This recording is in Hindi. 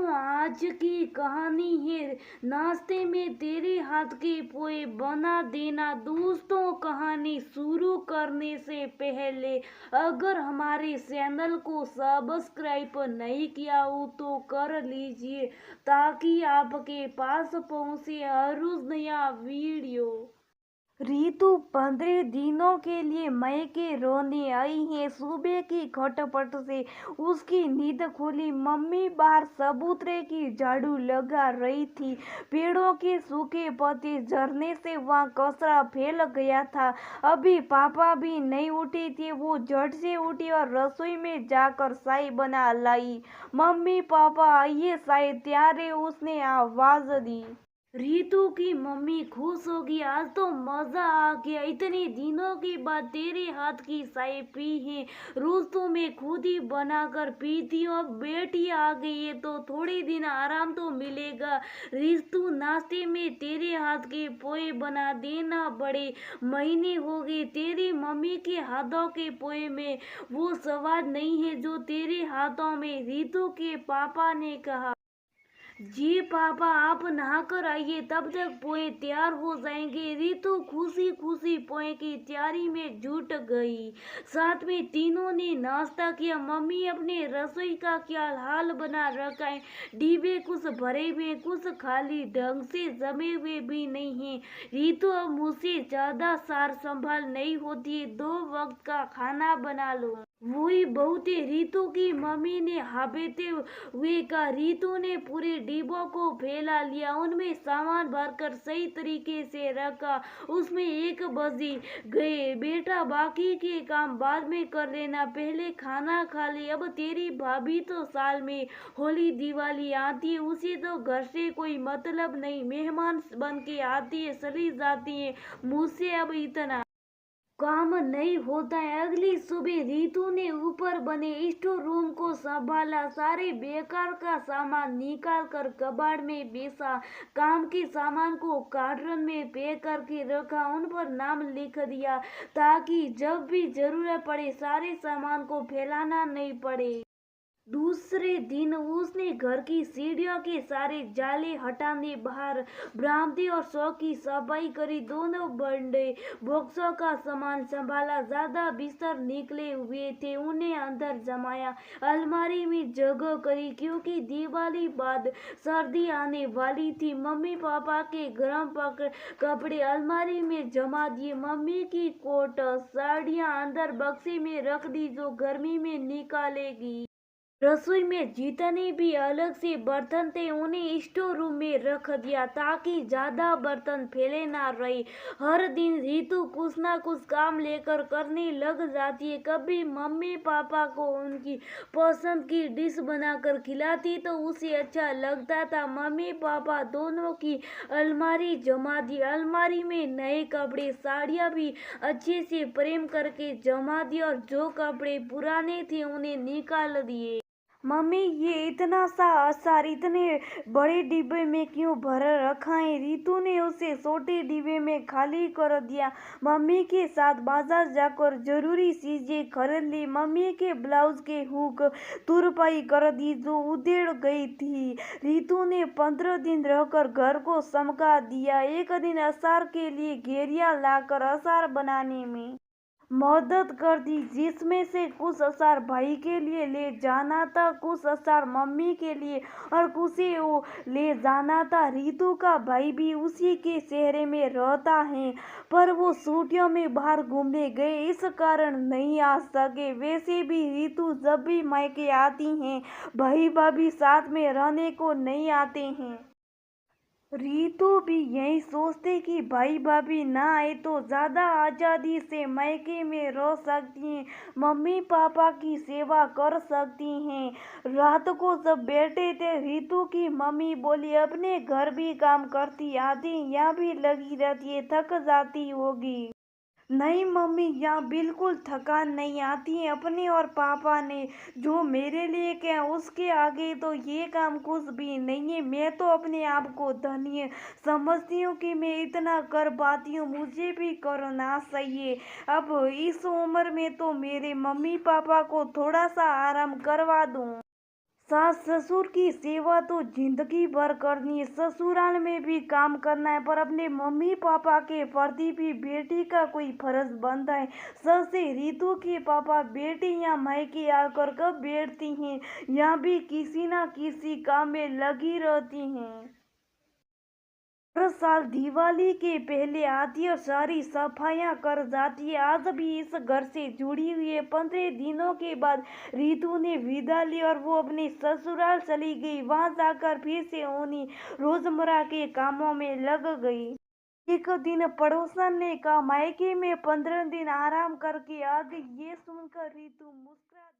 बच्चों, आज की कहानी है नाश्ते में तेरे हाथ के पोहे बना देना। दोस्तों, कहानी शुरू करने से पहले अगर हमारे चैनल को सब्सक्राइब नहीं किया हो तो कर लीजिए ताकि आपके पास पहुंचे हर रोज नया वीडियो। रीतू 15 दिनों के लिए मायके रोने आई है। सुबह की खटपट से उसकी नींद खुली। मम्मी बाहर चबूतरे की झाड़ू लगा रही थी। पेड़ों के सूखे पत्ते झरने से वहाँ कचरा फैल गया था। अभी पापा भी नहीं उठे थे। वो झट से उठी और रसोई में जाकर चाय बना लाई। मम्मी पापा आइए, चाय तैयार है, उसने आवाज दी। रीतू की मम्मी खुश होगी, आज तो मजा आ गया। इतने दिनों के बाद तेरे हाथ की चाय पी है। रोज तो मैं खुद ही बनाकर पीती हूँ, अब बेटी आ गई है तो थोड़े दिन आराम तो मिलेगा। रीतू, नाश्ते में तेरे हाथ के पोहे बना देना। बड़े महीने हो गए तेरी मम्मी के हाथों के पोहे में वो स्वाद नहीं है जो तेरे हाथों में। रीतू के पापा ने कहा। जी पापा, आप नहाकर आइए, तब तक पोहे तैयार हो जाएंगे। रीतू खुशी खुशी पोहे की तैयारी में जुट गई। साथ में तीनों ने नाश्ता किया। मम्मी अपने रसोई का क्या हाल बना रखा है। डिब्बे कुछ भरे हुए, कुछ खाली, ढंग से जमे हुए भी नहीं है। रीतू, अब मुझसे ज्यादा सार संभाल नहीं होती है, 2 वक्त का खाना बना लो। वही बहुत है, रीतू की मम्मी ने हाबेते हुए कहा। रीतू ने पूरे डिब्बों को फैला लिया, उनमें सामान भरकर सही तरीके से रखा। उसमें 1 बज गए। बेटा, बाकी के काम बाद में कर लेना, पहले खाना खा ले। अब तेरी भाभी तो साल में होली दिवाली आती है, उसे तो घर से कोई मतलब नहीं, मेहमान बन के आती है चली जाती है। मुझसे अब इतना काम नहीं होता है। अगली सुबह रीतू ने ऊपर बने स्टोर रूम को संभाला, सारे बेकार का सामान निकाल कर कबाड़ में बेचा, काम के सामान को कार्टन में पैक करके रखा, उन पर नाम लिख दिया ताकि जब भी जरूरत पड़े सारे सामान को फैलाना नहीं पड़े। दूसरे दिन उसने घर की सीढ़ियों के सारे जाले हटाने, बाहर बरामदे और शो की सफाई करी। दोनों बड़े बॉक्सों का सामान संभाला, ज्यादा बिस्तर निकले हुए थे, उन्हें अंदर जमाया। अलमारी में जगह करी क्योंकि दिवाली बाद सर्दी आने वाली थी। मम्मी पापा के गर्म कपड़े अलमारी में जमा दिए। मम्मी की कोट साड़ियां अंदर बक्से में रख दी जो गर्मी में निकालेगी। रसोई में जितने भी अलग से बर्तन थे उन्हें स्टोर रूम में रख दिया ताकि ज्यादा बर्तन फैले ना रहे। हर दिन रीतू कुछ ना कुछ काम लेकर करने लग जाती है। कभी मम्मी पापा को उनकी पसंद की डिश बनाकर खिलाती तो उसे अच्छा लगता था। मम्मी पापा दोनों की अलमारी जमा दी, अलमारी में नए कपड़े साड़ियाँ भी अच्छे से प्रेम करके जमा दी और जो कपड़े पुराने थे उन्हें निकाल दिए। मम्मी, ये इतना सा अचार इतने बड़े डिब्बे में क्यों भर रखा है? रीतू ने उसे छोटे डिब्बे में खाली कर दिया। मम्मी के साथ बाजार जाकर जरूरी चीजें खरीद ली। मम्मी के ब्लाउज के हुक तुरपाई कर दी जो उधेड़ गई थी। रीतू ने 15 दिन रहकर घर को चमका दिया। एक दिन अचार के लिए घेरिया लाकर अचार बनाने में मदद कर दी, जिसमें से कुछ अचार भाई के लिए ले जाना था, कुछ अचार मम्मी के लिए और कुछ वो ले जाना था। रीतू का भाई भी उसी के शहर में रहता है पर वो छुट्टियों में बाहर घूमने गए, इस कारण नहीं आ सके। वैसे भी रीतू जब भी मायके आती हैं भाई भाभी साथ में रहने को नहीं आते हैं। रीतू भी यही सोचते कि भाई भाभी ना आए तो ज्यादा आजादी से मायके में रह सकती हैं, मम्मी पापा की सेवा कर सकती हैं। रात को जब बैठे थे रीतू की मम्मी बोली, अपने घर भी काम करती आधी यहाँ भी लगी रहती है, थक जाती होगी। नहीं मम्मी, यहाँ बिल्कुल थकान नहीं आती है। अपने और पापा ने जो मेरे लिए किया उसके आगे तो ये काम कुछ भी नहीं है। मैं तो अपने आप को धन्य समझती हूँ कि मैं इतना कर पाती हूँ, मुझे भी करना चाहिए। अब इस उम्र में तो मेरे मम्मी पापा को थोड़ा सा आराम करवा दूँ। सास ससुर की सेवा तो जिंदगी भर करनी है, ससुराल में भी काम करना है, पर अपने मम्मी पापा के प्रति भी बेटी का कोई फर्ज बनता है। सबसे रितु के पापा बेटी यहाँ मायके आकर कब बैठती हैं, यहाँ भी किसी ना किसी काम में लगी रहती हैं। हर साल दिवाली के पहले आती और सारी सफाइयां कर जाती है। आज भी इस घर से जुड़ी हुई है। 15 दिनों के बाद रितु ने विदा ली और वो अपने ससुराल चली गई। वहां जाकर फिर से उन्हीं रोजमर्रा के कामों में लग गई। एक दिन पड़ोसन ने कहा, मायके में 15 दिन आराम करके आ गई। ये सुनकर रितु मुस्कुराई।